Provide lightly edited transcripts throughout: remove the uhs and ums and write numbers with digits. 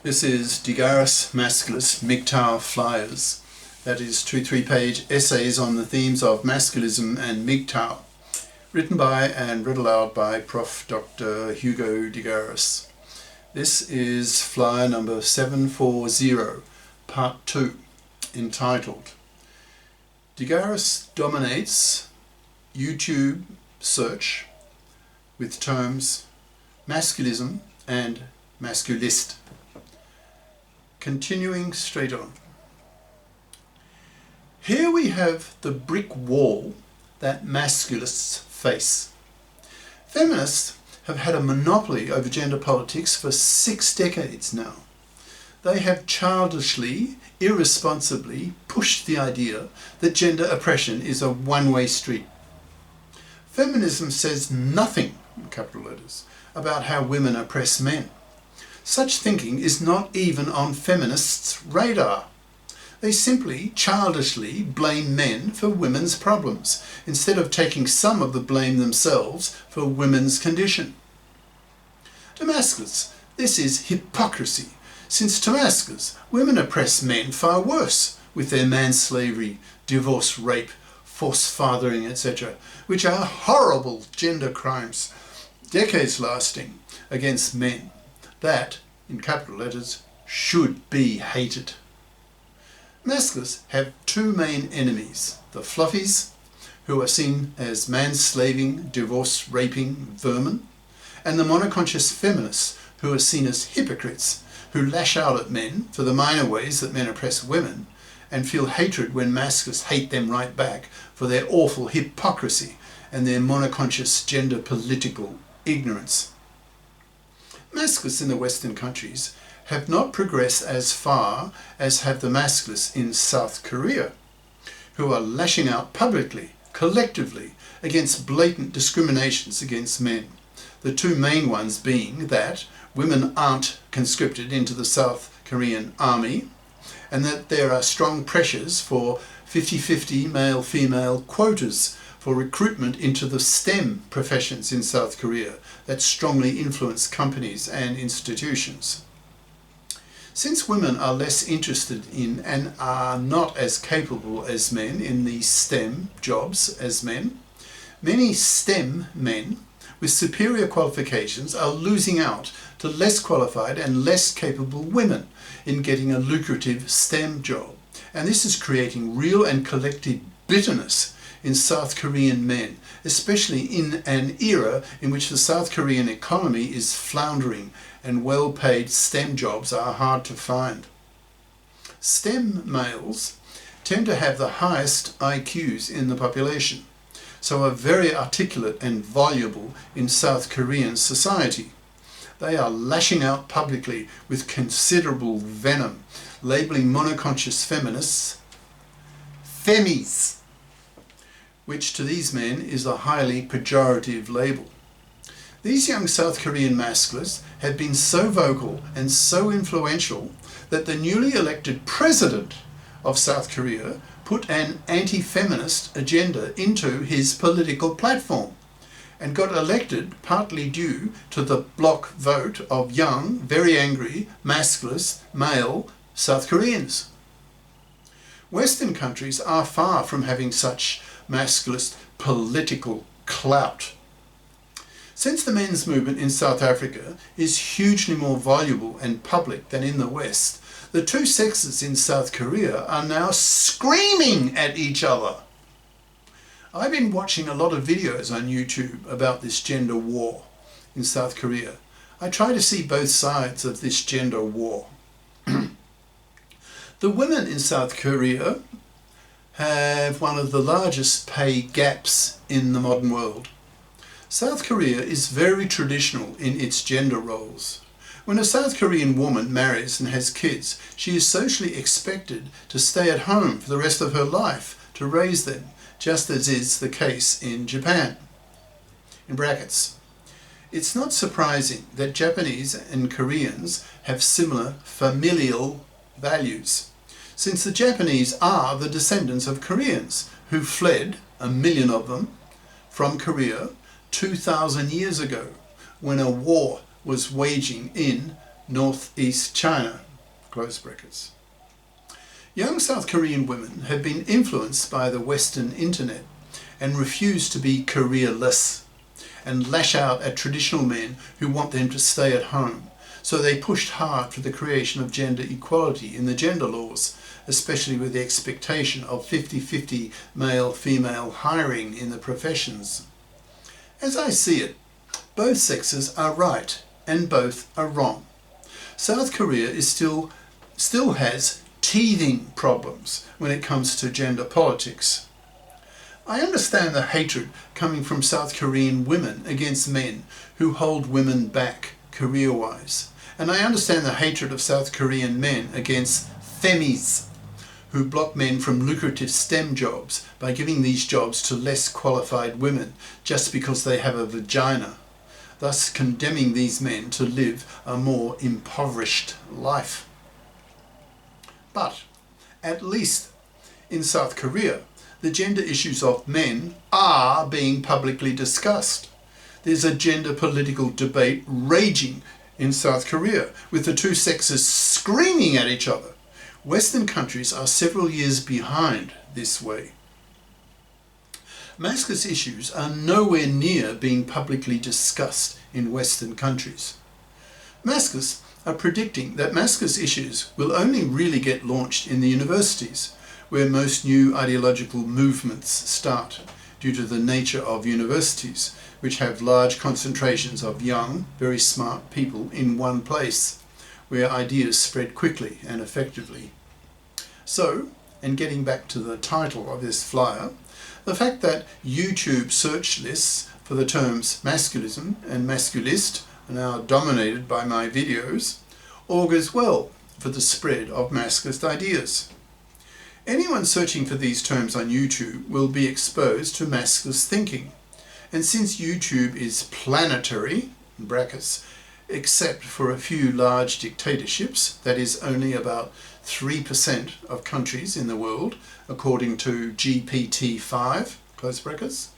This is Garis, Masculist, MGTOW flyers. That is 2 3-page essays on the themes of masculism and MGTOW, written by and read aloud by Prof. Dr. Hugo de Garis. This is flyer number 740, part 2, entitled De Garis dominates YouTube search with terms masculism and masculist. Continuing straight on. Here we have the brick wall that masculists face. Feminists have had a monopoly over gender politics for 6 decades now. They have childishly, irresponsibly pushed the idea that gender oppression is a one-way street. Feminism says nothing, in capital letters, about how women oppress men. Such thinking is not even on feminists' radar. They simply childishly blame men for women's problems, instead of taking some of the blame themselves for women's condition. To masculists, this is hypocrisy, since to masculists, women oppress men far worse with their manslavery, divorce, rape, forced fathering, etc., which are horrible gender crimes, decades lasting, against men, that, in capital letters, should be hated. Masculists have 2 main enemies: the fluffies, who are seen as manslaving, divorce-raping vermin, and the monoconscious feminists, who are seen as hypocrites, who lash out at men for the minor ways that men oppress women, and feel hatred when masculists hate them right back for their awful hypocrisy and their monoconscious gender political ignorance. Masculists in the Western countries have not progressed as far as have the masculists in South Korea, who are lashing out publicly, collectively, against blatant discriminations against men. The 2 main ones being that women aren't conscripted into the South Korean army, and that there are strong pressures for 50-50 male-female quotas for recruitment into the STEM professions in South Korea that strongly influence companies and institutions. Since women are less interested in and are not as capable as men in these STEM jobs as men, many STEM men with superior qualifications are losing out to less qualified and less capable women in getting a lucrative STEM job. And this is creating real and collective bitterness in South Korean men, especially in an era in which the South Korean economy is floundering and well-paid STEM jobs are hard to find. STEM males tend to have the highest IQs in the population, so are very articulate and voluble in South Korean society. They are lashing out publicly with considerable venom, labeling monoconscious feminists "femmies," which to these men is a highly pejorative label. These young South Korean masculists have been so vocal and so influential that the newly elected president of South Korea put an anti-feminist agenda into his political platform and got elected partly due to the bloc vote of young, very angry, masculist, male South Koreans. Western countries are far from having such masculist political clout. Since the men's movement in South Africa is hugely more voluble and public than in the West, the 2 sexes in South Korea are now screaming at each other. I've been watching a lot of videos on YouTube about this gender war in South Korea. I try to see both sides of this gender war. The women in South Korea have one of the largest pay gaps in the modern world. South Korea is very traditional in its gender roles. When a South Korean woman marries and has kids, she is socially expected to stay at home for the rest of her life to raise them, just as is the case in Japan. In brackets, it's not surprising that Japanese and Koreans have similar familial values, since the Japanese are the descendants of Koreans who fled, 1 million of them, from Korea 2,000 years ago when a war was waging in northeast China, close brackets. Young South Korean women have been influenced by the Western internet and refuse to be careerless and lash out at traditional men who want them to stay at home. So they pushed hard for the creation of gender equality in the gender laws, especially with the expectation of 50-50 male-female hiring in the professions. As I see it, both sexes are right and both are wrong. South Korea is still has teething problems when it comes to gender politics. I understand the hatred coming from South Korean women against men who hold women back career-wise. And I understand the hatred of South Korean men against femmies who block men from lucrative STEM jobs by giving these jobs to less qualified women just because they have a vagina, thus condemning these men to live a more impoverished life. But at least in South Korea, the gender issues of men are being publicly discussed. There's a gender political debate raging in South Korea, with the two sexes screaming at each other. Western countries are several years behind this way. Masculinist issues are nowhere near being publicly discussed in Western countries. Masculists are predicting that masculinist issues will only really get launched in the universities, where most new ideological movements start, due to the nature of universities, which have large concentrations of young, very smart people in one place, where ideas spread quickly and effectively. So, and getting back to the title of this flyer, the fact that YouTube search lists for the terms masculism and masculist are now dominated by my videos augurs well for the spread of masculist ideas. Anyone searching for these terms on YouTube will be exposed to masculist thinking. And since YouTube is planetary, in brackets, except for a few large dictatorships, that is only about 3% of countries in the world, according to GPT-5, close brackets,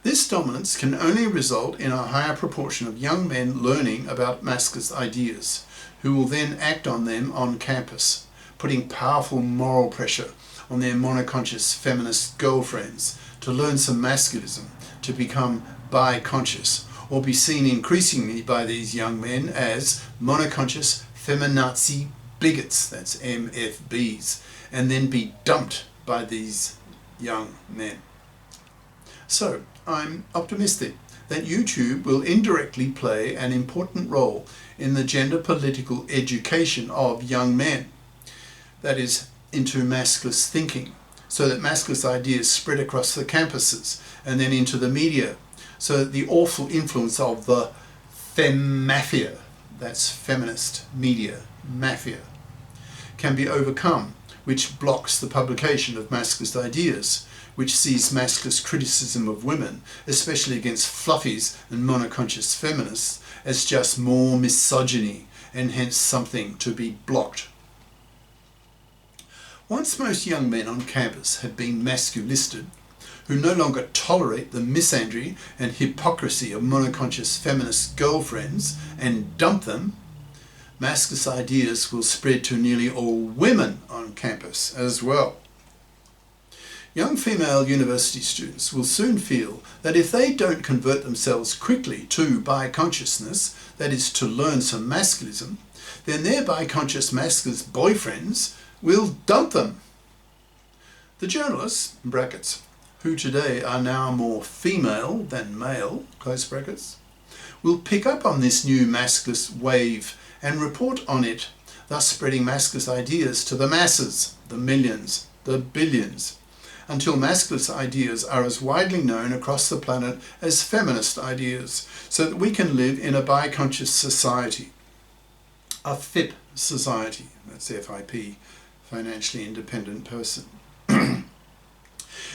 this dominance can only result in a higher proportion of young men learning about masculist ideas, who will then act on them on campus, putting powerful moral pressure on their monoconscious feminist girlfriends to learn some masculism, to become bi-conscious, or be seen increasingly by these young men as monoconscious feminazi bigots, that's MFBs, and then be dumped by these young men. So, I'm optimistic that YouTube will indirectly play an important role in the gender political education of young men, that is, into masculist thinking, so that masculist ideas spread across the campuses and then into the media, so that the awful influence of the femmafia, that's feminist media mafia, can be overcome, which blocks the publication of masculist ideas, which sees masculist criticism of women, especially against fluffies and monoconscious feminists, as just more misogyny and hence something to be blocked. Once most young men on campus have been masculisted, who no longer tolerate the misandry and hypocrisy of monoconscious feminist girlfriends and dump them, masculist ideas will spread to nearly all women on campus as well. Young female university students will soon feel that if they don't convert themselves quickly to bi-consciousness, that is to learn some masculism, then their bi-conscious masculist boyfriends will dump them. The journalists, in brackets, who today are now more female than male, close brackets, will pick up on this new masculist wave and report on it, thus spreading masculist ideas to the masses, the millions, the billions, until masculist ideas are as widely known across the planet as feminist ideas, so that we can live in a bi-conscious society, a FIP society, that's FIP, financially independent person,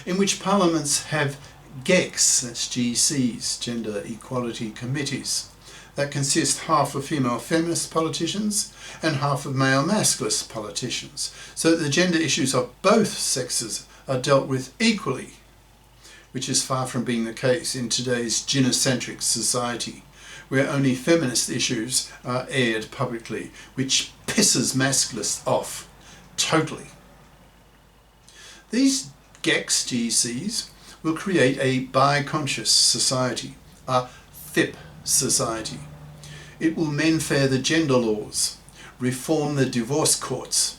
in which parliaments have GECs, that's GCs, gender equality committees, that consist half of female feminist politicians and half of male masculist politicians, so that the gender issues of both sexes are dealt with equally, which is far from being the case in today's gynocentric society, where only feminist issues are aired publicly, which pisses masculists off totally. These GECs will create a bi-conscious society, a FIP society. It will menfair the gender laws, reform the divorce courts,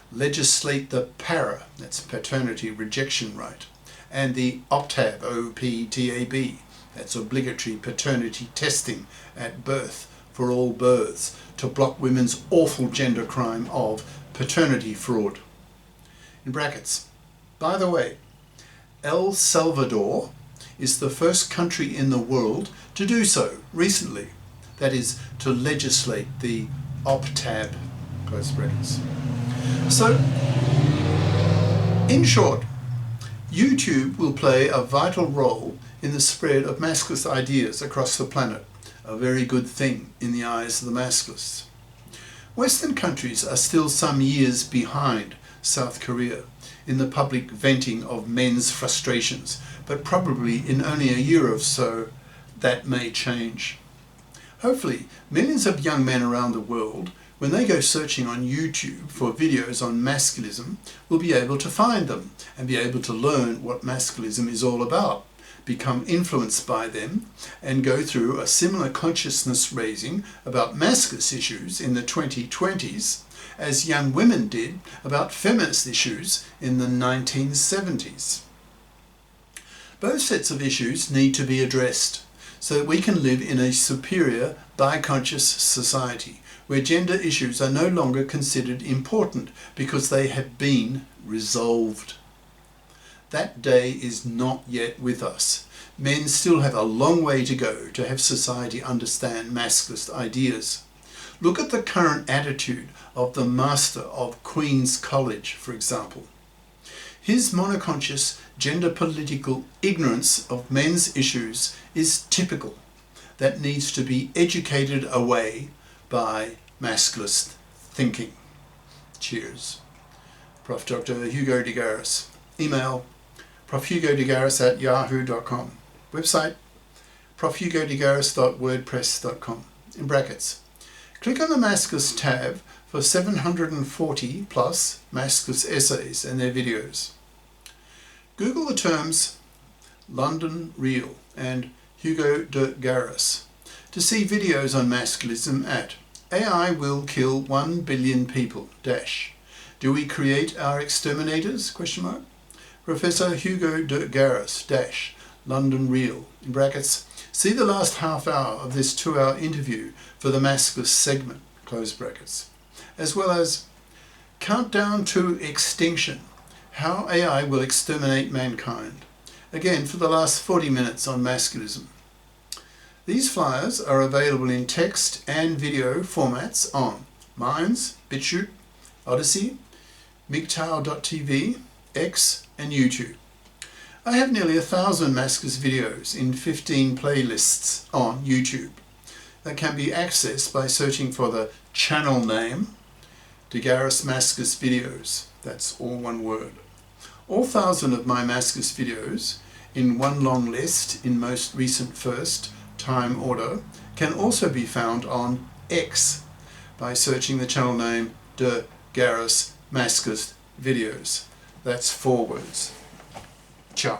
legislate the PARA, that's paternity rejection right, and the OPTAB, O-P-T-A-B, that's obligatory paternity testing at birth for all births, to block women's awful gender crime of paternity fraud. In brackets, by the way, El Salvador is the first country in the world to do so recently, that is, to legislate the OPTAB, close brackets. So, in short, YouTube will play a vital role in the spread of masculist ideas across the planet, a very good thing in the eyes of the masculists. Western countries are still some years behind South Korea in the public venting of men's frustrations, but probably in only a year or so that may change. Hopefully, millions of young men around the world, when they go searching on YouTube for videos on masculism, will be able to find them and be able to learn what masculism is all about, become influenced by them, and go through a similar consciousness raising about masculist issues in the 2020s as young women did about feminist issues in the 1970s. Both sets of issues need to be addressed so that we can live in a superior, bi-conscious society where gender issues are no longer considered important because they have been resolved. That day is not yet with us. Men still have a long way to go to have society understand masculist ideas. Look at the current attitude of the Master of Queen's College, for example. His monoconscious gender political ignorance of men's issues is typical. That needs to be educated away by masculist thinking. Cheers. Prof. Dr. Hugo de Garis. Email profhugodegaris@yahoo.com. Website profhugodegaris.wordpress.com. In brackets. Click on the Masculist tab for 740 plus masculist essays and their videos. Google the terms London Real and Hugo de Garis to see videos on masculism at AI will kill 1 billion people dash. Do we create our exterminators? Question mark. Professor Hugo de Garis dash London Real in brackets. See the last half hour of this 2-hour interview for the masculist segment, close brackets, as well as Countdown to Extinction, How AI Will Exterminate Mankind, again for the last 40 minutes on masculism. These flyers are available in text and video formats on Minds, BitChute, Odyssey, MGTOW.tv, X and YouTube. I have nearly 1,000 masculist videos in 15 playlists on YouTube that can be accessed by searching for the channel name De Garis Masculist Videos. That's all one word. All 1,000 of my masculist videos in one long list in most recent first time order can also be found on X by searching the channel name De Garis Masculist Videos. That's 4 words. Ciao.